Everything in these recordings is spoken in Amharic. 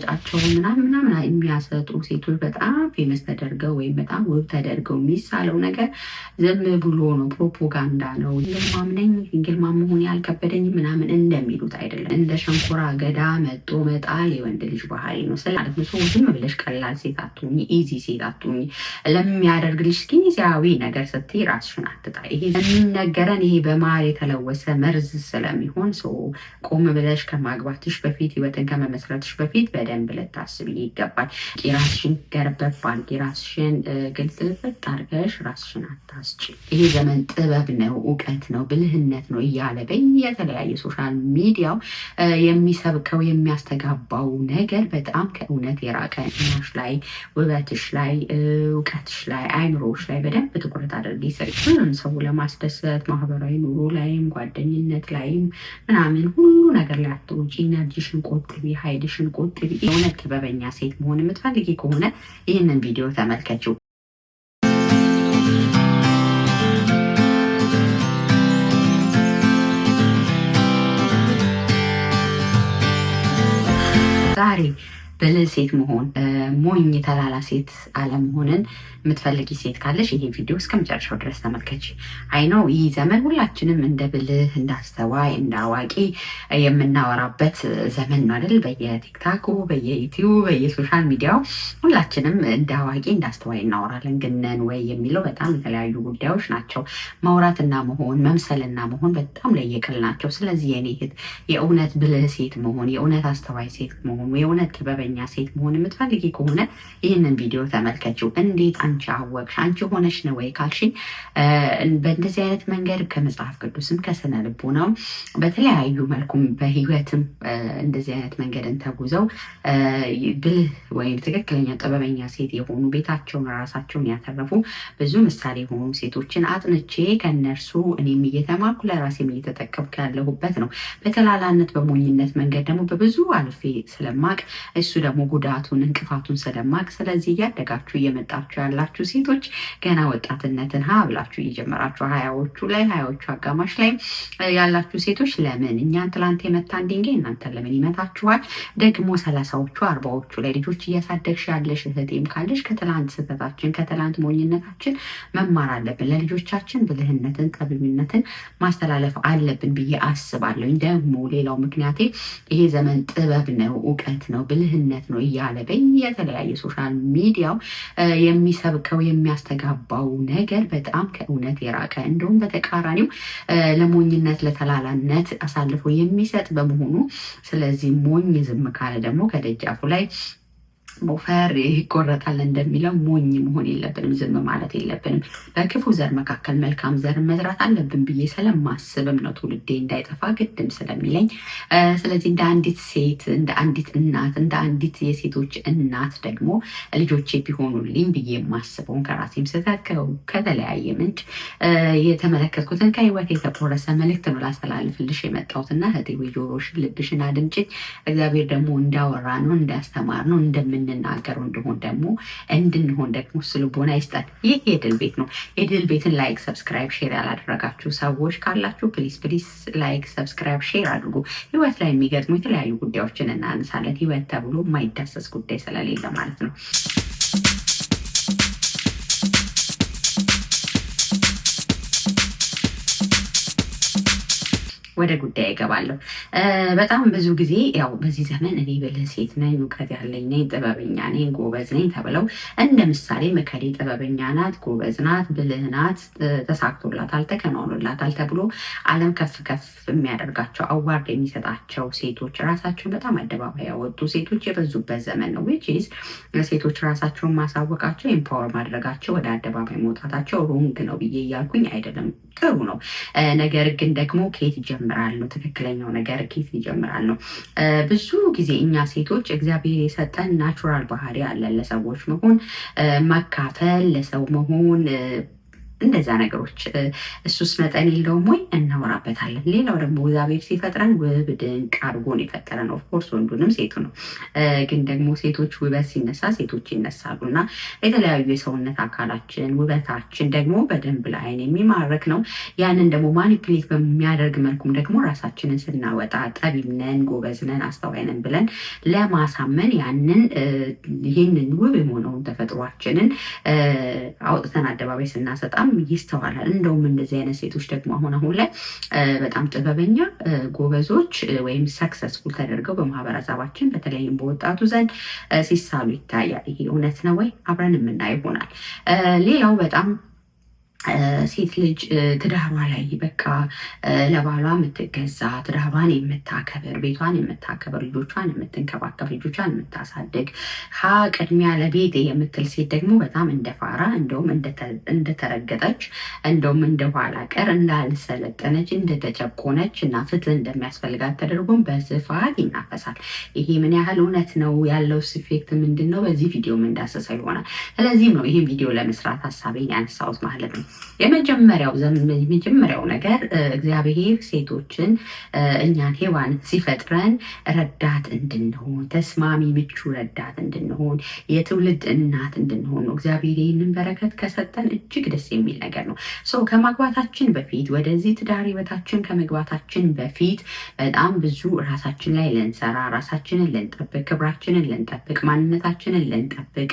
ጫቸው ምናምን የሚያሰጡ ሴቶች በጣም ፌመስ ተደርገው ወይም በጣም ውብ ተደርገው የሚሳለው ነገር ዝም ብሎ ነው፣ ፕሮፓጋንዳ ነው። ሲንግል ማም ነኝ ሲንግል ማም መሆን ያልከበደኝ ምናምን እንደሚሉት አይደለም። እንደ ሸንኮራ አገዳ መጦ መጣል የወንድ ልጅ ባህሪ ነው ማለት ነው። ሰው ዝም ብለሽ ቀላል ሴት አትሁኚ፣ ኢዚ ሴት አትሁኚ። ለሚያደርግልሽ ጊዜያዊ ነገር ስትይ ራስሽን አትጣይ። ይሄ የሚነገረን ይሄ በማር የተለወሰ መርዝ ስለሚሆን ሰው ቆም ብለሽ ከማግባትሽ በፊት ህይወትን ከመመስረትሽ በፊት በደንብ ልታስብ ይገባል። ራስሽን ገርበብ አድርጊ፣ ራስሽን ግልጽልጽ አድርገሽ ራስሽን አታስጪ። ይሄ ዘመን ጥበብ ነው፣ እውቀት ነው፣ ብልህነት ነው እያለ በየተለያየ ሶሻል ሚዲያው የሚሰብከው የሚያስተጋባው ነገር በጣም ከእውነት የራቀ። ጤናሽ ላይ፣ ውበትሽ ላይ፣ እውቀትሽ ላይ፣ አይምሮሽ ላይ በደንብ ትኩረት አድርጊ። ሁሉም ሰው ለማስደሰት ማህበራዊ ኑሮ ላይም ጓደኝነት ላይም ምናምን ሁሉ ነገር ላይ አትሩጪ። ኢነርጂሽን ቆጥቢ፣ ሀይልሽን ቆጥቢ። የእውነት ጥበበኛ ሴት መሆን የምትፈልጊ ከሆነ ይህንን ቪዲዮ ተመልከችው። ዛሬ ብልህ ሴት መሆን ሞኝ ተላላ ሴት አለመሆንን የምትፈልጊ ሴት ካለሽ ይሄ ቪዲዮ እስከ መጨረሻው ድረስ ተመልከች። አይነው ይህ ዘመን ሁላችንም እንደ ብልህ እንደ አስተዋይ እንደ አዋቂ የምናወራበት ዘመን ነው አይደል? በየቲክታኩ በየዩቲዩብ በየሶሻል ሚዲያው ሁላችንም እንደ አዋቂ እንደ አስተዋይ እናወራለን። ግን ነን ወይ የሚለው በጣም የተለያዩ ጉዳዮች ናቸው። ማውራትና መሆን መምሰልና መሆን በጣም ለየቅል ናቸው። ስለዚህ የኔ እህት የእውነት ብልህ ሴት መሆን የእውነት አስተዋይ ሴት መሆን የእውነት ጥበበኛ ሴት መሆን የምትፈልጊ ከሆነ ይህንን ቪዲዮ ተመልከችው። እንዴት አንቺ አወቅሽ? አንቺ ሆነሽ ነው ወይ ካልሽኝ በእንደዚህ አይነት መንገድ ከመጽሐፍ ቅዱስም ከስነ ልቦናም በተለያዩ መልኩም በህይወትም እንደዚህ አይነት መንገድን ተጉዘው ብልህ ወይም ትክክለኛ ጥበበኛ ሴት የሆኑ ቤታቸውን ራሳቸውን ያተረፉ ብዙ ምሳሌ የሆኑ ሴቶችን አጥንቼ ከነርሱ እኔም እየተማርኩ ለራሴም እየተጠቀምኩ ያለሁበት ነው። በተላላነት በሞኝነት መንገድ ደግሞ በብዙ አልፌ ስለማቅ እሱ ደግሞ ጉዳቱን እንቅፋቱን ስለማቅ፣ ስለዚህ እያደጋችሁ እየመጣችሁ ያላችሁ ሴቶች ገና ወጣትነትን ሀ ብላችሁ እየጀመራችሁ ሀያዎቹ አጋማሽ ላይ ያላችሁ ሴቶች ለምን እኛን ትላንት የመታን ድንጋይ እናንተን ለምን ይመታችኋል? ደግሞ 30ዎቹ 40ዎቹ ላይ ልጆች እያሳደግሽ ያለሽ እህቴም ካለሽ ከትላንት ስህተታችን ከትላንት ሞኝነታችን መማር አለብን። ለልጆቻችን ብልህነትን ጠቢብነትን ማስተላለፍ አለብን ብዬ አስባለሁ። ደግሞ ሌላው ምክንያቴ ይሄ ዘመን ጥበብ ነው፣ እውቀት ነው፣ ብልህነት ነው እያለ በየተለያየ ሶሻል ሚዲያው የሚሰብከው የሚያስተጋባው ነገር በጣም ከእውነት የራቀ እንደውም በተቃራኒው ለሞኝነት ለተላላነት አሳልፎ የሚሰጥ በመሆኑ ስለዚህ ሞኝ ዝም ካለ ደግሞ ከደጃፉ ላይ ሞፈር ይቆረጣል እንደሚለው ሞኝ መሆን የለብንም፣ ዝም ማለት የለብንም። በክፉ ዘር መካከል መልካም ዘር መዝራት አለብን ብዬ ስለማስብም ነው ትውልዴ እንዳይጠፋ ግድም ስለሚለኝ። ስለዚህ እንደ አንዲት ሴት እንደ አንዲት እናት እንደ አንዲት የሴቶች እናት ደግሞ ልጆቼ ቢሆኑልኝ ብዬ የማስበውን ከራሴም ስህተት ከተለያየ ምንጭ የተመለከትኩትን ከህይወት የተቆረሰ መልእክት ነው ላስተላልፍልሽ የመጣሁትና እህቴ ወይ ጆሮሽን ልብሽን አድምጪኝ። እግዚአብሔር ደግሞ እንዳወራ ነው እንዳስተማር ነው እንደምንናገረው እንደሆን ደግሞ እንድንሆን ደግሞ ልቦና ይስጠን። ይህ የድል ቤት ነው። የድል ቤትን ላይክ፣ ሰብስክራይብ፣ ሼር ያላደረጋችሁ ሰዎች ካላችሁ ፕሊስ ላይክ፣ ሰብስክራይብ፣ ሼር አድርጉ። ህይወት ላይ የሚገጥሙ የተለያዩ ጉዳዮችን እናነሳለን። ህይወት ተብሎ የማይዳሰስ ጉዳይ ስለሌለ ማለት ነው። ወደ ጉዳይ እገባለሁ። በጣም ብዙ ጊዜ ያው በዚህ ዘመን እኔ ብልህ ሴት ነኝ፣ እውቀት ያለኝ ነኝ፣ ጥበበኛ ነኝ፣ ጎበዝ ነኝ ተብለው እንደ ምሳሌ መከሌ ጥበበኛ ናት፣ ጎበዝ ናት፣ ብልህ ናት፣ ተሳክቶላታል፣ ተከናውኖላታል ተብሎ ዓለም ከፍ ከፍ የሚያደርጋቸው አዋርድ የሚሰጣቸው ሴቶች ራሳቸውን በጣም አደባባይ ያወጡ ሴቶች የበዙበት ዘመን ነው። ዊችዝ ሴቶች ራሳቸውን ማሳወቃቸው ኤምፓወር ማድረጋቸው ወደ አደባባይ መውጣታቸው ሮንግ ነው ብዬ እያልኩኝ አይደለም፣ ጥሩ ነው። ነገር ግን ደግሞ ከየት ይጀምራል ነው ትክክለኛው ነገር ከየት ይጀምራል ነው። ብዙ ጊዜ እኛ ሴቶች እግዚአብሔር የሰጠን ናቹራል ባህሪ አለ። ለሰዎች መሆን፣ መካፈል፣ ለሰው መሆን እንደዛ ነገሮች እሱስ መጠን የለውም ወይ? እናወራበታለን። ሌላው ደግሞ እግዚአብሔር ሲፈጥረን ውብ ድንቅ አድርጎ ነው የፈጠረን። ኦፍኮርስ ወንዱንም ሴቱ ነው። ግን ደግሞ ሴቶች ውበት ሲነሳ ሴቶች ይነሳሉ እና የተለያዩ የሰውነት አካላችን ውበታችን ደግሞ በደንብ ለዓይን የሚማርክ ነው። ያንን ደግሞ ማኒፕሌት በሚያደርግ መልኩም ደግሞ ራሳችንን ስናወጣ ጠቢብ ነን፣ ጎበዝ ነን፣ አስተዋይ ነን ብለን ለማሳመን ያንን ይህንን ውብ የሆነውን ተፈጥሯችንን አውጥተን አደባባይ ስናሰጣም ይስተዋላል። እንደውም እንደዚህ አይነት ሴቶች ደግሞ አሁን ላይ በጣም ጥበበኛ ጎበዞች ወይም ሰክሰስፉል ተደርገው በማህበረሰባችን በተለይም በወጣቱ ዘንድ ሲሳሉ ይታያል። ይሄ እውነት ነው ወይ? አብረን የምናየው ይሆናል። ሌላው በጣም ሴት ልጅ ትዳሯ ላይ በቃ ለባሏ የምትገዛ ትዳሯን የምታከብር ቤቷን የምታከብር ልጆቿን የምትንከባከብ ልጆቿን የምታሳድግ ቅድሚያ ለቤቴ የምትል ሴት ደግሞ በጣም እንደፋራ እንደውም እንደተረገጠች እንደውም እንደኋላ ቀር እንዳልሰለጠነች እንደተጨቆነች እና ፍትህ እንደሚያስፈልጋት ተደርጎም በስፋት ይናፈሳል። ይሄ ምን ያህል እውነት ነው ያለው ኢፌክት ምንድን ነው? በዚህ ቪዲዮ እንዳሰሰ ይሆናል። ስለዚህም ነው ይህም ቪዲዮ ለመስራት ሀሳቤን ያነሳሁት ማለት ነው። የመጀመሪያው ነገር እግዚአብሔር ሴቶችን እኛን ሔዋን ሲፈጥረን ረዳት እንድንሆን ተስማሚ ምቹ ረዳት እንድንሆን የትውልድ እናት እንድንሆን ነው። እግዚአብሔር ይህንን በረከት ከሰጠን እጅግ ደስ የሚል ነገር ነው። ከማግባታችን በፊት ወደዚህ ትዳር ህይወታችን ከመግባታችን በፊት በጣም ብዙ ራሳችን ላይ ልንሰራ፣ ራሳችንን ልንጠብቅ፣ ክብራችንን ልንጠብቅ፣ ማንነታችንን ልንጠብቅ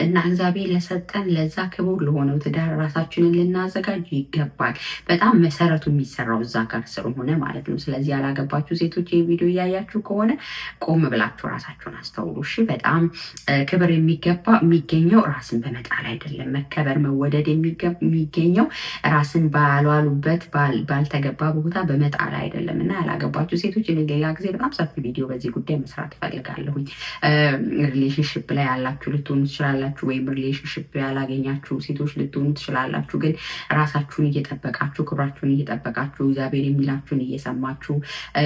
እና እግዚአብሔር ለሰጠን ለዛ ክቡር ለሆነው ትዳር ራሳችንን ልናዘጋጅ ይገባል። በጣም መሰረቱ የሚሰራው እዛ ጋር ስለሆነ ማለት ነው። ስለዚህ ያላገባችሁ ሴቶች ይህ ቪዲዮ እያያችሁ ከሆነ ቆም ብላችሁ ራሳችሁን አስተውሉ። እሺ፣ በጣም ክብር የሚገኘው ራስን በመጣል አይደለም። መከበር መወደድ የሚገኘው ራስን ባልዋሉበት ባልተገባ ቦታ በመጣል አይደለም። እና ያላገባችሁ ሴቶች ሌላ ጊዜ በጣም ሰፊ ቪዲዮ በዚህ ጉዳይ መስራት እፈልጋለሁኝ። ሪሌሽንሽፕ ላይ ያላችሁ ልትሆኑ ትችላላችሁ፣ ወይም ሪሌሽንሽፕ ያላገኛችሁ ሴቶች ልትሆኑ ትችላላችሁ። ግን ራሳችሁን እየጠበቃችሁ ክብራችሁን እየጠበቃችሁ እግዚአብሔር የሚላችሁን እየሰማችሁ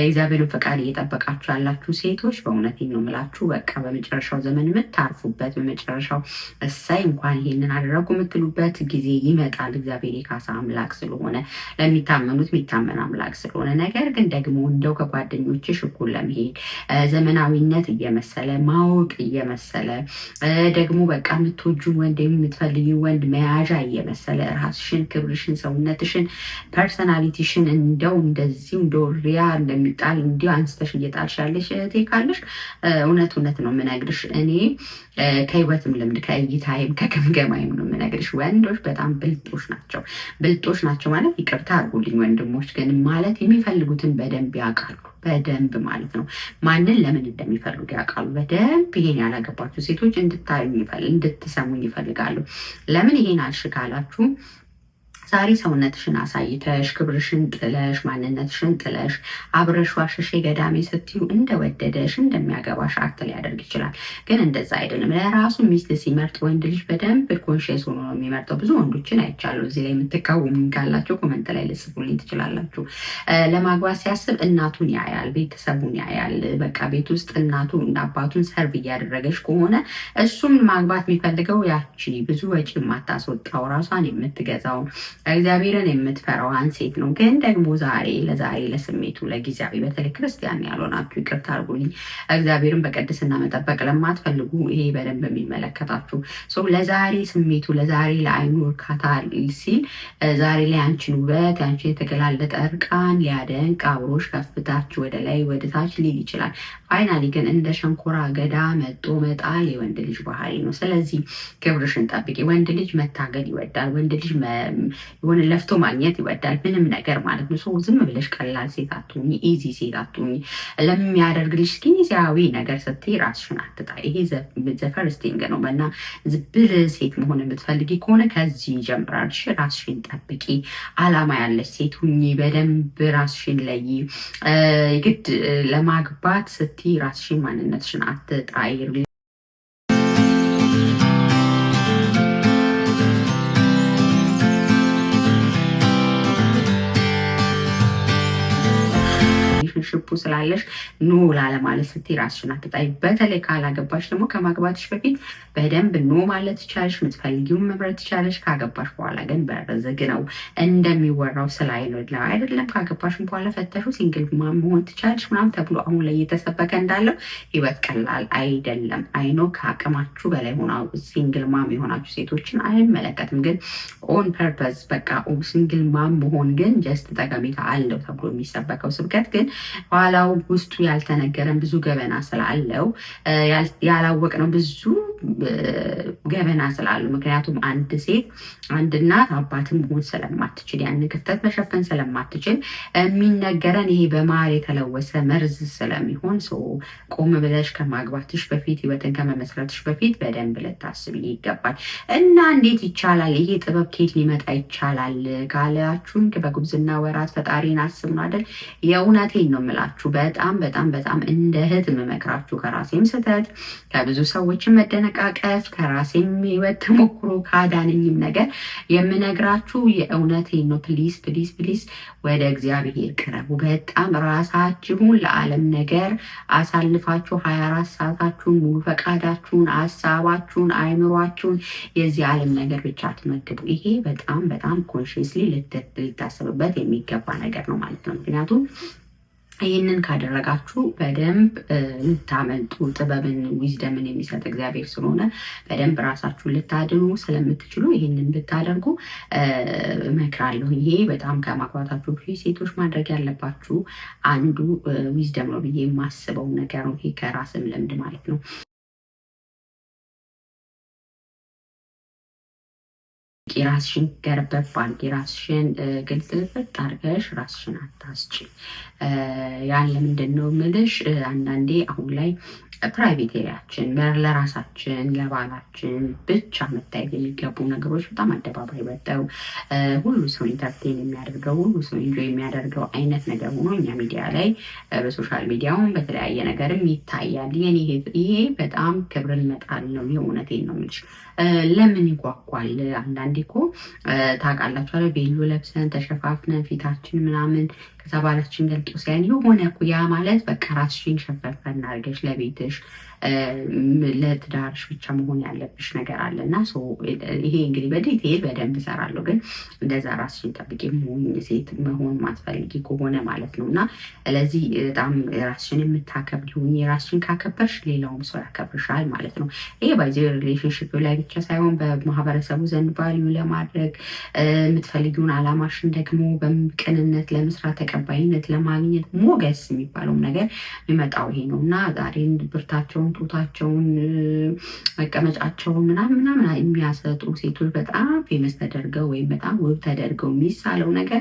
እግዚአብሔርን ፈቃድ እየጠበቃችሁ ያላችሁ ሴቶች በእውነቴን ነው የምላችሁ፣ በቃ በመጨረሻው ዘመን የምታርፉበት በመጨረሻው እሳይ እንኳን ይሄንን አደረጉ የምትሉበት ጊዜ ይመጣል። እግዚአብሔር የካሳ አምላክ ስለሆነ ለሚታመኑት የሚታመን አምላክ ስለሆነ። ነገር ግን ደግሞ እንደው ከጓደኞችሽ እኩል ለመሄድ ዘመናዊነት እየመሰለ ማወቅ እየመሰለ ደግሞ በቃ የምትወጁን ወንድ የምትፈልጊው ወንድ መያዣ እየመሰለ ራስሽን፣ ክብርሽን፣ ሰውነትሽን፣ ፐርሰናሊቲሽን እንደው እንደዚሁ እንደው ሪያ እንደሚጣል እንዲሁ አንስተሽ እየጣልሽ ያለሽ እህቴ ካለሽ እውነት ነው የምነግርሽ። እኔ ከህይወትም ልምድ ከእይታይም ከገምገማይም ነው የምነግርሽ። ወንዶች በጣም ብልጦች ናቸው ማለት ይቅርታ አድርጉልኝ ወንድሞች፣ ግን ማለት የሚፈልጉትን በደንብ ያውቃሉ። በደንብ ማለት ነው ማንን ለምን እንደሚፈልጉ ያውቃሉ በደንብ። ይሄን ያላገባችሁ ሴቶች እንድትሰሙኝ ይፈልጋሉ። ለምን ይሄን አልሽ ካላችሁ ዛሬ ሰውነትሽን አሳይተሽ ክብርሽን ጥለሽ ማንነትሽን ጥለሽ አብረሽ ዋሸሼ ገዳሜ ስትዩ እንደወደደሽ እንደሚያገባሽ አክት ሊያደርግ ይችላል። ግን እንደዛ አይደለም። ለራሱ ሚስት ሲመርጥ ወንድ ልጅ በደንብ ኮንሽስ ሆኖ ነው የሚመርጠው። ብዙ ወንዶችን አይቻለሁ። እዚህ ላይ የምትቃወሙ ካላችሁ ኮመንት ላይ ልጽፉልኝ ትችላላችሁ። ለማግባት ሲያስብ እናቱን ያያል፣ ቤተሰቡን ያያል። በቃ ቤት ውስጥ እናቱ እና አባቱን ሰርቭ እያደረገች ከሆነ እሱም ማግባት የሚፈልገው ያቺ ብዙ ወጪ የማታስወጣው ራሷን የምትገዛው እግዚአብሔርን የምትፈራዋን ሴት ነው። ግን ደግሞ ዛሬ ለስሜቱ ለጊዜያዊ በተለይ ክርስቲያን ያልሆናችሁ ይቅርታ አድርጉልኝ፣ እግዚአብሔርን በቅድስና መጠበቅ ለማትፈልጉ ይሄ በደንብ የሚመለከታችሁ ሰው ለዛሬ ስሜቱ ለዛሬ ለአይኑ እርካታ ሲል ዛሬ ላይ አንቺን ውበት አንቺን የተገላለጠ እርቃን ሊያደንቅ አብሮሽ ከፍታች ወደ ላይ ወደ ታች ሊል ይችላል። ፋይናሊ ግን እንደ ሸንኮራ አገዳ መጦ መጣል የወንድ ልጅ ባህሪ ነው። ስለዚህ ክብርሽን ጠብቂ። ወንድ ልጅ መታገል ይወዳል። ወንድ ልጅ የሆነ ለፍቶ ማግኘት ይወዳል። ምንም ነገር ማለት ነው። ሰው ዝም ብለሽ ቀላል ሴት አትሁኚ፣ ኢዚ ሴት አትሁኚ። ለሚያደርግልሽ ጊዜያዊ ነገር ስትይ ራስሽን አትጣይ። ይሄ ዘፈርስቲንግ ነው እና ዝብል ሴት መሆን የምትፈልጊ ከሆነ ከዚህ ይጀምራል። ራስሽን ጠብቂ። አላማ ያለሽ ሴት ሁኚ። በደንብ ራስሽን ለይ። ግድ ለማግባት ስትይ ራስሽን ማንነትሽን አትጣይ። ሪሌሽንሽፑ ስላለሽ ኖ ላለማለት ስትይ ራስሽን አትጣይ። በተለይ ካላገባሽ ደግሞ ከማግባትሽ በፊት በደንብ ኖ ማለት ትቻለሽ፣ የምትፈልጊውን መምረጥ ትቻለሽ። ካገባሽ በኋላ ግን በርዝግ ነው እንደሚወራው ስላይደለ አይደለም። ካገባሽም በኋላ ፈተሹ ሲንግል ማም መሆን ትቻለሽ ምናምን ተብሎ አሁን ላይ እየተሰበከ እንዳለው ህይወት ቀላል አይደለም። አይኖ ከአቅማችሁ በላይ ሆና ሲንግል ማም የሆናችሁ ሴቶችን አይመለከትም። ግን ኦን ፐርፐዝ በቃ ሲንግል ማም መሆን ግን ጀስት ጠቀሜታ አለው ተብሎ የሚሰበከው ስብከት ግን ኋላው ውስጡ ያልተነገረን ብዙ ገበና ስላለው ያላወቅነው ብዙ ገበና ስላለው። ምክንያቱም አንድ ሴት አንድ እናት አባትም መሆን ስለማትችል ያንን ክፍተት መሸፈን ስለማትችል የሚነገረን ይሄ በማር የተለወሰ መርዝ ስለሚሆን ቆም ብለሽ ከማግባትሽ በፊት ህይወትን ከመመስረትሽ በፊት በደንብ ልታስብ ይገባል። እና እንዴት ይቻላል ይሄ ጥበብ ከየት ሊመጣ ይቻላል ካላችሁን በጉብዝና ወራት ፈጣሪን አስብ ነው አይደል? የእውነቴን ነው የምላችሁ። በጣም በጣም በጣም እንደ እህት የምመክራችሁ ከራሴም ስህተት ከብዙ ሰዎችን መደነቃቀፍ ከራሴም ህይወት ተሞክሮ ካዳነኝም ነገር የምነግራችሁ የእውነቴን ነው። ፕሊስ ፕሊስ ፕሊስ ወደ እግዚአብሔር ቅረቡ። በጣም ራሳችሁን ለዓለም ነገር አሳልፋችሁ 24 ሰዓታችሁን ሙሉ ፈቃዳችሁን ሀሳባችሁን አይምሯችሁን የዚህ ዓለም ነገር ብቻ አትመግቡ። ይሄ በጣም በጣም ኮንሽስሊ ልታስብበት የሚገባ ነገር ነው ማለት ነው። ምክንያቱም ይህንን ካደረጋችሁ በደንብ ልታመልጡ ጥበብን ዊዝደምን የሚሰጥ እግዚአብሔር ስለሆነ በደንብ ራሳችሁን ልታድኑ ስለምትችሉ ይህንን ብታደርጉ እመክራለሁ። ይሄ በጣም ከማግባታችሁ በፊት ሴቶች ማድረግ ያለባችሁ አንዱ ዊዝደም ነው ብዬ የማስበው ነገር ነው። ይሄ ከራስም ልምድ ማለት ነው። ራስሽን ገርበብ አድርጊ። ራስሽን ግልጽ ልበጥ አድርገሽ ራስሽን አታስጪ። ያን ለምንድን ነው የምልሽ? አንዳንዴ አሁን ላይ ፕራይቬት ኤሪያችን ለራሳችን ለባላችን ብቻ መታየት የሚገቡ ነገሮች በጣም አደባባይ ወጥተው ሁሉ ሰው ኢንተርቴን የሚያደርገው ሁሉ ሰው ኢንጆይ የሚያደርገው አይነት ነገር ሆኖ እኛ ሚዲያ ላይ በሶሻል ሚዲያውን በተለያየ ነገርም ይታያል። ይሄ በጣም ክብርን መጣል ነው። የእውነቴን ነው የምልሽ። ለምን ይጓጓል? አንዳንዴ እኮ ታውቃላችሁ አይደል? ቤሎ ለብሰን ተሸፋፍነን ፊታችን ምናምን ከዛ ባላችን ገልጦ ሲያን የሆነ እኮ ያ ማለት በቃ ራስሽን ሸፈፈን አድርገሽ ለቤትሽ ለትዳርሽ ብቻ መሆን ያለብሽ ነገር አለ እና ይሄ እንግዲህ በዲቴል በደንብ እሰራለሁ። ግን እንደዛ ራስሽን ጠብቂ መሆን ሴት መሆን ማትፈልጊ ከሆነ ማለት ነው። እና ስለዚህ በጣም ራስሽን የምታከብሪ ሁኚ። ራስሽን ካከበርሽ ሌላውም ሰው ያከብርሻል ማለት ነው። ይሄ ባይዘ ሪሌሽንሽፕ ላይ ብቻ ሳይሆን በማህበረሰቡ ዘንድ ቫልዩ ለማድረግ የምትፈልጊውን አላማሽን ደግሞ በቅንነት ለመስራት ተቀባይነት ለማግኘት ሞገስ የሚባለው ነገር የሚመጣው ይሄ ነው እና ዛሬን ብርታቸውን ጡታቸውን መቀመጫቸውን ምናምን የሚያሰጡ ሴቶች በጣም ፌመስ ተደርገው ወይም በጣም ውብ ተደርገው የሚሳለው ነገር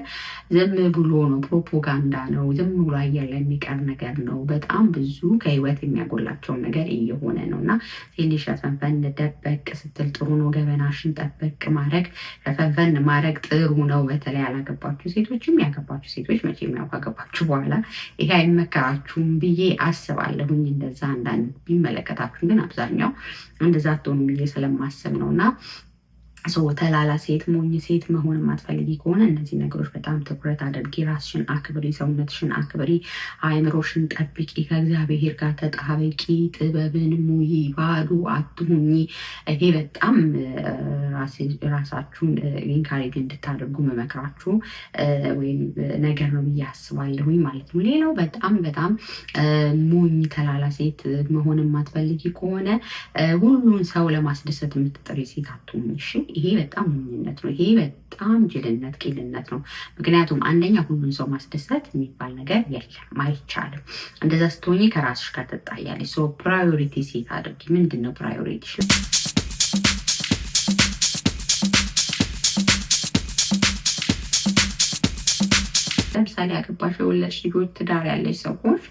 ዝም ብሎ ነው፣ ፕሮፓጋንዳ ነው፣ ዝም ብሎ አየር ላይ የሚቀር ነገር ነው። በጣም ብዙ ከህይወት የሚያጎላቸውን ነገር እየሆነ ነው እና ትንሽ ሸፈንፈን ደበቅ ስትል ጥሩ ነው። ገበናሽን ጠበቅ ማድረግ ሸፈንፈን ማድረግ ጥሩ ነው። በተለይ ያላገባችሁ ሴቶችም ያገባችሁ ሴቶች መቼም ያው ካገባችሁ በኋላ ይሄ አይመከራችሁም ብዬ አስባለሁኝ። እንደዛ አንዳንድ ቢመለከታችሁ ግን አብዛኛው እንደዛ አትሆኑ ብዬ ስለማስብ ነው። እና ተላላ ሴት ሞኝ ሴት መሆን የማትፈልጊ ከሆነ እነዚህ ነገሮች በጣም ትኩረት አድርጊ። ራስሽን አክብሪ፣ ሰውነትሽን አክብሪ፣ አእምሮሽን ጠብቂ፣ ከእግዚአብሔር ጋር ተጣበቂ፣ ጥበብን ሙይ፣ ባዶ አትሁኚ። ይሄ በጣም ራሳችሁን ኢንካሬጅ እንድታደርጉ መመክራችሁ ወይም ነገር ነው ብዬ አስባለሁኝ ማለት ነው። ሌላው በጣም በጣም ሞኝ ተላላ ሴት መሆን የማትፈልጊ ከሆነ ሁሉን ሰው ለማስደሰት የምትጥሪ ሴት አትሁኚ። እሺ፣ ይሄ በጣም ሞኝነት ነው። ይሄ በጣም ጅልነት፣ ቂልነት ነው። ምክንያቱም አንደኛ ሁሉን ሰው ማስደሰት የሚባል ነገር የለም፣ አይቻልም። እንደዛ ስትሆኚ ከራስሽ ጋር ትጣያለሽ። ፕራዮሪቲ ሴት አድርጊ። ምንድን ነው ፕራዮሪቲሽ? ለምሳሌ አገባሽ፣ የወለድሽ ልጆች፣ ትዳር ያለሽ ሰዎች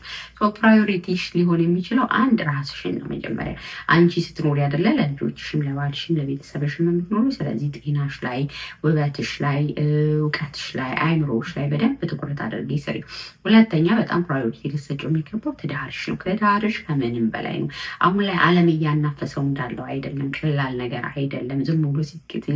ፕራዮሪቲሽ ሊሆን የሚችለው አንድ ራስሽን ነው መጀመሪያ። አንቺ ስትኖሪ አይደለ ለልጆችሽም ለባልሽም ለቤተሰብሽም የምትኖሪ። ስለዚህ ጤናሽ ላይ፣ ውበትሽ ላይ፣ እውቀትሽ ላይ፣ አይምሮሽ ላይ በደንብ ትኩረት አድርጊ ስሪ። ሁለተኛ በጣም ፕራዮሪቲ ልትሰጪው የሚገባው ትዳርሽ ነው። ትዳርሽ ከምንም በላይ ነው። አሁን ላይ ዓለም እያናፈሰው እንዳለው አይደለም። ቀላል ነገር አይደለም። ዝም ብሎ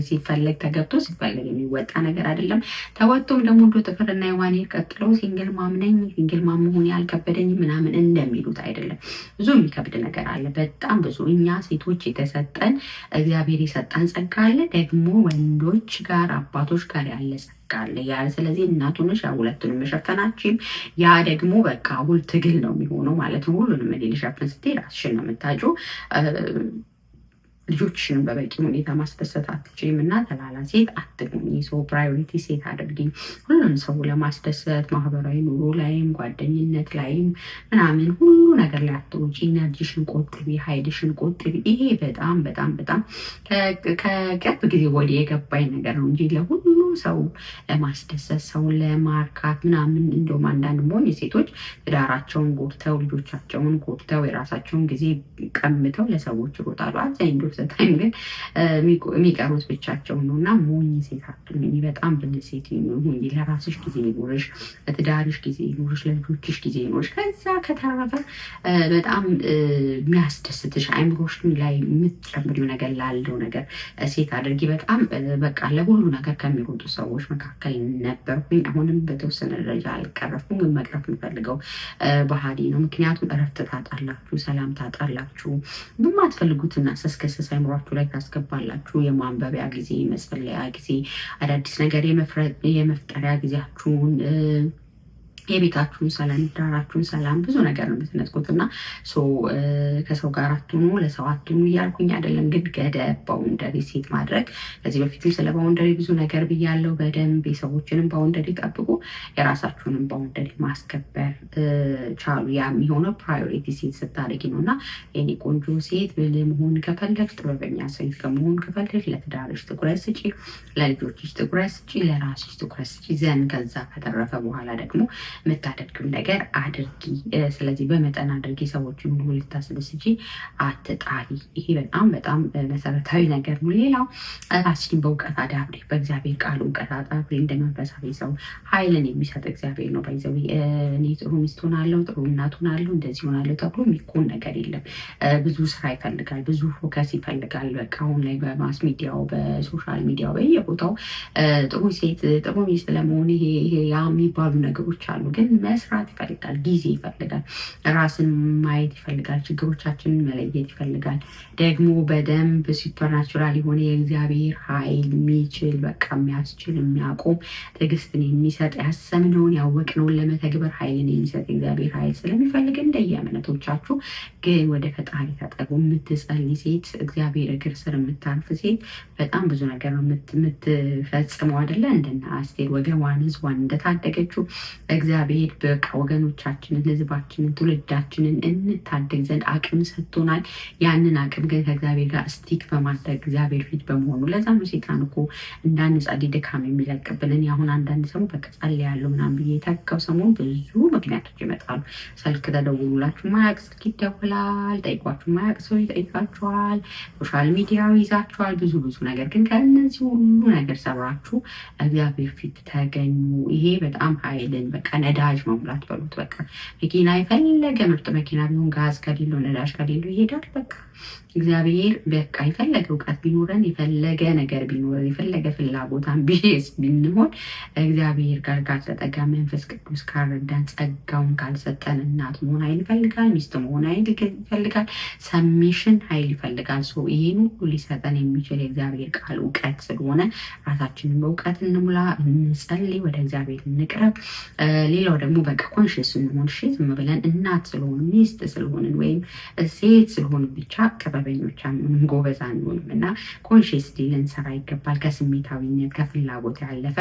ሲፈለግ ተገብቶ ሲፈለግ የሚወጣ ነገር አይደለም። ተወጥቶም ደግሞ እንዶ ጥፍርና የዋኔ ቀጥለው ሲንግል ማም ነኝ ሲንግል ማም መሆን ያልከበደኝ ምናምን እንደሚሉት አይደለም። ብዙ የሚከብድ ነገር አለ፣ በጣም ብዙ። እኛ ሴቶች የተሰጠን እግዚአብሔር የሰጠን ጸጋ አለ፣ ደግሞ ወንዶች ጋር አባቶች ጋር ያለ ጸጋ አለ። ያ ስለዚህ እናቱንሽ ሁለቱንም መሸፈናችን ያ ደግሞ በቃ ሁል ትግል ነው የሚሆነው ማለት ነው። ሁሉንም እኔ ልሸፍን ስትይ ራስሽን ነው የምታጩ። ልጆችሽንም በበቂ ሁኔታ ማስደሰት አትችይም እና ተላላ ሴት አትሁኚ። ሰው ፕራዮሪቲ ሴት አድርጊ። ሁሉም ሰው ለማስደሰት ማህበራዊ ኑሮ ላይም ጓደኝነት ላይም ምናምን ሁሉ ነገር ላይ አትውጪ። ኢነርጂሽን ቆጥቢ፣ ሀይልሽን ቆጥቢ። ይሄ በጣም በጣም በጣም ከቅርብ ጊዜ ወዲህ የገባኝ ነገር ነው እንጂ ለሁሉ ሰው ለማስደሰት ሰውን ለማርካት ምናምን እንደውም አንዳንድ ሞኝ ሴቶች ትዳራቸውን ጎድተው ልጆቻቸውን ጎድተው የራሳቸውን ጊዜ ቀምተው ለሰዎች ይሮጣሉ። አብዛኛው ታይም ግን የሚቀሩት ብቻቸው ነው። እና ሞኝ ሴት አትሁኚ። በጣም ብልህ ሴት ሁኚ። ለራስሽ ጊዜ ይኖርሽ፣ ለትዳርሽ ጊዜ ይኖርሽ፣ ለልጆችሽ ጊዜ ይኖርሽ። ከዛ ከተረፈ በጣም የሚያስደስትሽ አይምሮሽ ላይ የምትጨምሪው ነገር ላለው ነገር ሴት አድርጊ። በጣም በቃ ለሁሉ ነገር ከሚሮጡ ሰዎች መካከል ነበርኩኝ። አሁንም በተወሰነ ደረጃ አልቀረፍኩም፣ ግን መቅረፍ የምፈልገው ባህሪ ነው። ምክንያቱም እረፍት ታጣላችሁ፣ ሰላም ታጣላችሁ። በማትፈልጉትና ሰስከሰስ አይምሯችሁ ላይ ታስገባላችሁ። የማንበቢያ ጊዜ፣ መጸለያ ጊዜ፣ አዳዲስ ነገር የመፍጠሪያ ጊዜያችሁን፣ የቤታችሁን ሰላም፣ ዳራችሁን ሰላም፣ ብዙ ነገር ነው የምትነጥቁት። እና ከሰው ጋር አትሁኑ፣ ለሰው አትሁኑ እያልኩኝ አይደለም፣ ግን ገደብ ባውንደሪ ሴት ማድረግ። ከዚህ በፊትም ስለ ባውንደሪ ብዙ ነገር ብያለሁ። በደንብ የሰዎችንም ባውንደሪ ጠብቁ፣ የራሳችሁንም ባውንደሪ ማስከበር ቻሉ። ያ የሚሆነው ፕራዮሪቲ ሴት ስታደርጊ ነው። እና የኔ ቆንጆ ሴት ብልህ መሆን ከፈለግሽ፣ ጥበበኛ ሴት ከመሆን ከፈለግሽ ለትዳርሽ ትኩረት ስጪ፣ ለልጆችሽ ትኩረት ስጪ፣ ለራስሽ ትኩረት ስጪ። ዘን ከዛ ከተረፈ በኋላ ደግሞ የምታደርግም ነገር አድርጊ። ስለዚህ በመጠን አድርጊ። ሰዎችን ሁሉ ልታስደስቺ አትጣሪ። ይሄ በጣም በጣም መሰረታዊ ነገር ነው። ሌላው ራስሽን በእውቀት አዳብሪ። በእግዚአብሔር ቃል እውቀት አዳብሪ። እንደ መንፈሳዊ ሰው ኃይልን የሚሰጥ እግዚአብሔር ነው። ባይዘው እኔ ጥሩ ሚስት ሆናለሁ፣ ጥሩ እናት ሆናለሁ፣ እንደዚህ ሆናለሁ ተብሎ የሚኮን ነገር የለም። ብዙ ስራ ይፈልጋል፣ ብዙ ፎከስ ይፈልጋል። በቃ አሁን ላይ በማስ ሚዲያው፣ በሶሻል ሚዲያው፣ በየቦታው ጥሩ ሴት፣ ጥሩ ሚስት ለመሆን ይሄ ያ የሚባሉ ነገሮች አሉ። ግን መስራት ይፈልጋል፣ ጊዜ ይፈልጋል፣ ራስን ማየት ይፈልጋል፣ ችግሮቻችንን መለየት ይፈልጋል። ደግሞ በደንብ ሱፐርናቹራል የሆነ የእግዚአብሔር ኃይል የሚችል በቃ የሚያስችል የሚያቆም ትዕግስትን የሚሰጥ ያሰብነውን ያወቅነውን ለመተግበር ኃይልን የሚሰጥ እግዚአብሔር ኃይል ስለሚፈልግ እንደየእምነቶቻችሁ ግን ወደ ፈጣሪ ተጠጉ። የምትጸልይ ሴት፣ እግዚአብሔር እግር ስር የምታርፍ ሴት በጣም ብዙ ነገር ነው የምትፈጽመው አይደለ? እንደና አስቴር ወገቧን ህዝቧን እንደታደገችው እግዚአብሔር በቃ ወገኖቻችንን፣ ህዝባችንን፣ ትውልዳችንን እንታደግ ዘንድ አቅም ሰጥቶናል። ያንን አቅም ግን ከእግዚአብሔር ጋር ስቲክ በማድረግ እግዚአብሔር ፊት በመሆኑ ለዛ ነው ሴጣን እኮ እንዳንጸልይ ድካም የሚለቅብን። እኔ አሁን አንዳንድ ሰሞን በቃ ጸልያለሁ ምናምን ብዬ የተካው ሰሞን ብዙ ምክንያቶች ይመጣሉ። ስልክ ተደውሉላችሁ ማያቅ ስልክ ይደውላል፣ ጠይቋችሁ ማያቅ ሰው ይጠይቃችኋል፣ ሶሻል ሚዲያው ይዛችኋል፣ ብዙ ብዙ ነገር። ግን ከእነዚህ ሁሉ ነገር ሰብራችሁ እግዚአብሔር ፊት ተገኙ። ይሄ በጣም ኃይልን በቃ ነዳጅ መሙላት በሉት። በቃ መኪና የፈለገ ምርጥ መኪና ቢሆን ጋዝ ከሌለው ነዳጅ ከሌለው ይሄዳል። በቃ እግዚአብሔር በቃ የፈለገ እውቀት ቢኖረን የፈለገ ነገር ቢኖረን የፈለገ ፍላጎታን ቢስ ብንሆን እግዚአብሔር ጋር ካልተጠጋ መንፈስ ቅዱስ ካልረዳን ጸጋውን ካልሰጠን እናት መሆን ኃይል ይፈልጋል፣ ሚስት መሆን ኃይል ይፈልጋል፣ ሰሚሽን ኃይል ይፈልጋል። ይህን ሁሉ ሊሰጠን የሚችል የእግዚአብሔር ቃል እውቀት ስለሆነ ራሳችንን በእውቀት እንሙላ፣ እንጸልይ፣ ወደ እግዚአብሔር እንቅረብ። ሌላው ደግሞ በቃ ኮንሽስ እንሆን። ዝም ብለን እናት ስለሆን ሚስት ስለሆንን ወይም ሴት ስለሆን ብቻ ጥበበኞች አንሆንም፣ ጎበዝ አንሆንም። እና ኮንሽስ ልንሰራ ይገባል። ከስሜታዊነት ከፍላጎት ያለፈ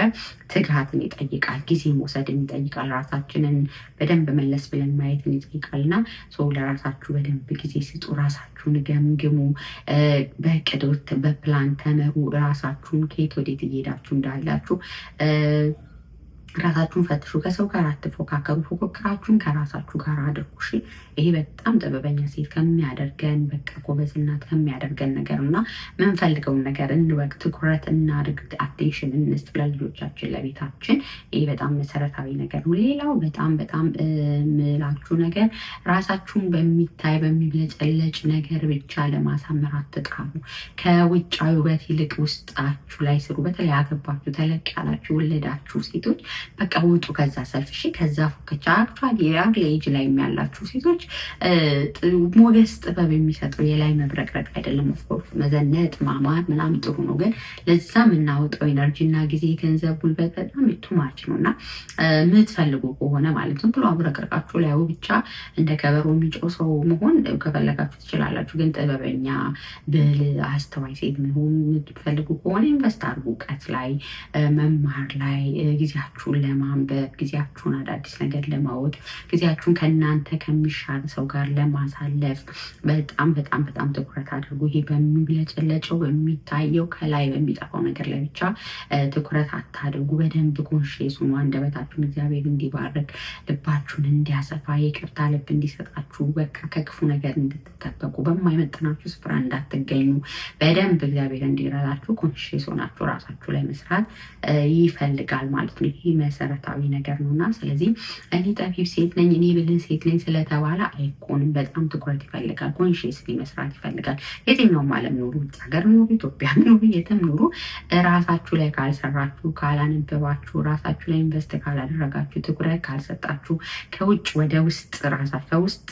ትጋትን ይጠይቃል፣ ጊዜ መውሰድን ይጠይቃል፣ ራሳችንን በደንብ መለስ ብለን ማየትን ይጠይቃል። እና ለራሳችሁ በደንብ ጊዜ ስጡ፣ ራሳችሁን ገምግሙ፣ በእቅዶት በፕላን ተመሩ። ራሳችሁን ከየት ወዴት እየሄዳችሁ እንዳላችሁ ራሳችሁን ፈትሹ። ከሰው ጋር አትፎካከሩ። ፉክክራችሁን ከራሳችሁ ጋር አድርጉ። እሺ፣ ይሄ በጣም ጥበበኛ ሴት ከሚያደርገን በቃ ጎበዝ እናት ከሚያደርገን ነገር እና ምንፈልገውን ነገር እንወቅ፣ ትኩረት እናድርግ፣ አቴንሽን እንስጥ ለልጆቻችን፣ ለቤታችን። ይሄ በጣም መሰረታዊ ነገር ነው። ሌላው በጣም ምላችሁ ነገር ራሳችሁን በሚታይ በሚብለጨለጭ ነገር ብቻ ለማሳመር አትጣሩ። ከውጫዊ ውበት ይልቅ ውስጣችሁ ላይ ስሩ። በተለይ ያገባችሁ፣ ተለቅ ያላችሁ፣ ወለዳችሁ ሴቶች በቃ ውጡ ከዛ ሰልፍ። ከዛ ፉከቻ አክቹዋሊ የአንድ ኤጅ ላይ ያላችሁ ሴቶች ሞገስ ጥበብ የሚሰጠው የላይ መብረቅረቅ አይደለም። ኦፍኮርስ መዘነጥ ማማር ምናምን ጥሩ ነው፣ ግን ለዛ የምናወጣው ኤነርጂ እና ጊዜ፣ ገንዘብ፣ ጉልበት በጣም ቱማች ነው እና የምትፈልጉ ከሆነ ማለት ነው ብሎ አብረቅርቃችሁ ላይ ብቻ እንደ ከበሮ የሚጮህ ሰው መሆን ከፈለጋችሁ ትችላላችሁ። ግን ጥበበኛ ብል አስተዋይ ሴት መሆን የምትፈልጉ ከሆነ ኢንቨስት አድርጉ። እውቀት ላይ መማር ላይ ጊዜያችሁን ለማንበብ፣ ጊዜያችሁን አዳዲስ ነገር ለማወቅ፣ ጊዜያችሁን ከእናንተ ከሚሻል ሰው ጋር ለማሳለፍ በጣም ትኩረት አድርጉ። ይሄ በሚለጨለጨው በሚታየው ከላይ በሚጠፋው ነገር ላይ ብቻ ትኩረት አታድርጉ። በደንብ ኮንሽስ ሁኑ። አንደበታችሁን እግዚአብሔር እንዲባርክ፣ ልባችሁን እንዲያሰፋ፣ የይቅርታ ልብ እንዲሰጣችሁ፣ በቃ ከክፉ ነገር እንድትጠበቁ፣ በማይመጥናችሁ ስፍራ እንዳትገኙ፣ በደንብ እግዚአብሔር እንዲረዳችሁ ኮንሽስ ሆናችሁ ራሳችሁ ላይ መስራት ይፈልጋል ማለት ነው። ይህ መሰረታዊ ነገር ነው እና ስለዚህ እኔ ጠቢብ ሴት ነኝ፣ እኔ ብልህ ሴት ነኝ ስለተባለ አይኮንም። በጣም ትኩረት ይፈልጋል። ኮንሽስሊ መስራት ይፈልጋል። የትኛውም ዓለም ኑሩ፣ ውጭ ሀገር ኑሩ፣ ኢትዮጵያ ኑሩ፣ የትም ኑሩ፣ ራሳችሁ ላይ ካልሰራችሁ፣ ካላነበባችሁ፣ ራሳችሁ ላይ ኢንቨስት ካላደረጋችሁ፣ ትኩረት ካልሰጣችሁ፣ ከውጭ ወደ ውስጥ ከውስጥ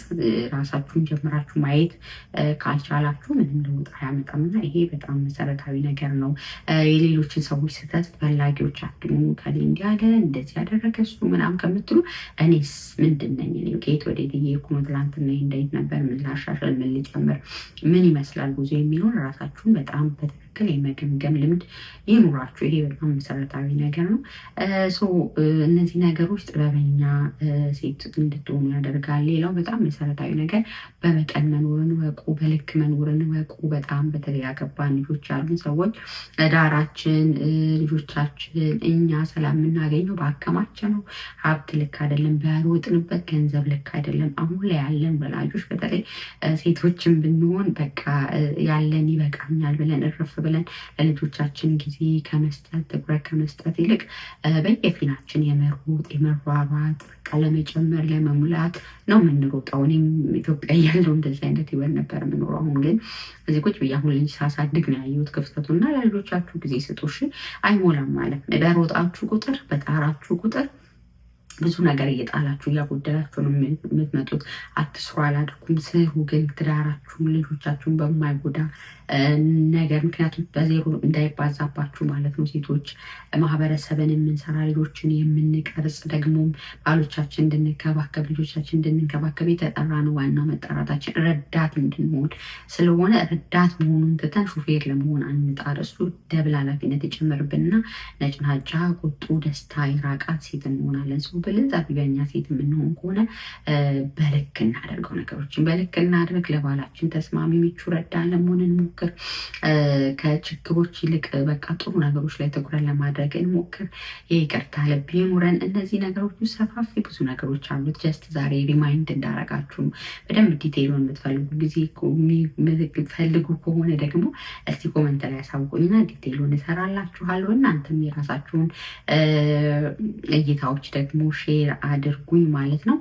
ራሳችሁን ጀምራችሁ ማየት ካልቻላችሁ ምንም ለውጥ አያመጣምና ይሄ በጣም መሰረታዊ ነገር ነው። የሌሎችን ሰዎች ስህተት ፈላጊዎች አትሁኑ። ከሌ እንዲህ አለ እንደዚህ ያደረገ እሱ ምናምን ከምትሉ እኔስ ምንድን ነኝ? እኔ ከየት ወደ እየሄድኩ ነው? ትላንትና እንዴት ነበር? ምን ላሻሽል? ምን ልጨምር? ምን ይመስላል ጉዞ የሚሆን ራሳችሁን በጣም በትክክል የመገምገም ልምድ ይኑራችሁ። ይሄ በጣም መሰረታዊ ነገር ነው። እነዚህ ነገሮች ጥበበኛ ሴት እንድትሆኑ ያደርጋል። ሌላው በጣም መሰረታዊ ነገር በመጠን መኖርን ወቁ፣ በልክ መኖርን ወቁ። በጣም በተለይ ያገባን ልጆች ያሉን ሰዎች ዳራችን ልጆቻችን እኛ ሰላም የምናገኘው በአከማቸ ነው ሀብት ልክ አይደለም፣ በሮጥንበት ገንዘብ ልክ አይደለም። አሁን ላይ ያለን ወላጆች በተለይ ሴቶችን ብንሆን በቃ ያለን ይበቃኛል ብለን እርፍ ብለን ለልጆቻችን ጊዜ ከመስጠት ትኩረት ከመስጠት ይልቅ በየፊናችን የመሮጥ የመሯሯጥ በቃ ለመጨመር ለመሙላት ነው የምንሮጠው። እኔም ኢትዮጵያ እያለሁ እንደዚህ አይነት ይወል ነበር የምኖረው። አሁን ግን እዚህ ቁጭ ብዬ አሁን ልጅ ሳሳድግ ነው ያየሁት ክፍተቱና ለልጆቻችሁ ጊዜ ስጡ። አይሞላም ማለት ነው። በሮጣችሁ ቁጥር በጣራችሁ ቁጥር ብዙ ነገር እየጣላችሁ እያጎደላችሁ ነው የምትመጡት። አትስሩ አላድርጉም፣ ስሩ ግን ትዳራችሁን ልጆቻችሁን በማይጎዳ ነገር ምክንያቱም በዜሮ እንዳይባዛባችሁ ማለት ነው። ሴቶች ማህበረሰብን የምንሰራ ልጆችን የምንቀርጽ ደግሞ ባሎቻችን እንድንከባከብ ልጆቻችን እንድንከባከብ የተጠራ ነው። ዋናው መጠራታችን ረዳት እንድንሆን ስለሆነ ረዳት መሆኑን ትተን ሹፌር ለመሆን አንጣር። እሱ ደብል ኃላፊነት ይጨምርብንና ነጭናጫ ቁጡ ደስታ የራቃት ሴት እንሆናለን። ሰው ብልን ጠቢበኛ ሴት የምንሆን ከሆነ በልክ እናደርገው፣ ነገሮችን በልክ እናድርግ። ለባላችን ተስማሚ ምቹ ረዳት ለመሆን እንሞክር። ከችግሮች ይልቅ በቃ ጥሩ ነገሮች ላይ ትኩረት ለማድረግ እንሞክር። የይቅርታ ልብ ይኑረን። እነዚህ ነገሮች ሰፋፊ ብዙ ነገሮች አሉት። ጀስት ዛሬ ሪማይንድ እንዳረጋችሁ ነው። በደንብ ዲቴይሉን የምትፈልጉ ጊዜ ፈልጉ ከሆነ ደግሞ እስቲ ኮመንት ላይ ያሳውቁኝና ዲቴይሉን እሰራላችኋለሁ። እናንተም የራሳችሁን እይታዎች ደግሞ ሼር አድርጉኝ ማለት ነው።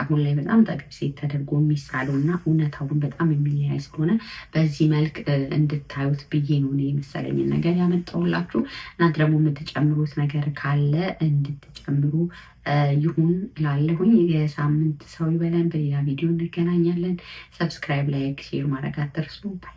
አሁን ላይ በጣም ጠቢብ ሴት ተደርጎ የሚሳለው እና እውነታውን በጣም የሚለያይ ስለሆነ በዚህ መልክ እንድታዩት ብዬ ነው እኔ የመሰለኝን ነገር ያመጣሁላችሁ። እናንተ ደግሞ የምትጨምሩት ነገር ካለ እንድትጨምሩ ይሁን ላለሁኝ። የሳምንት ሰው ይበለን። በሌላ ቪዲዮ እንገናኛለን። ሰብስክራይብ፣ ላይክ፣ ሼር ማድረግ አትርሱ። ባይ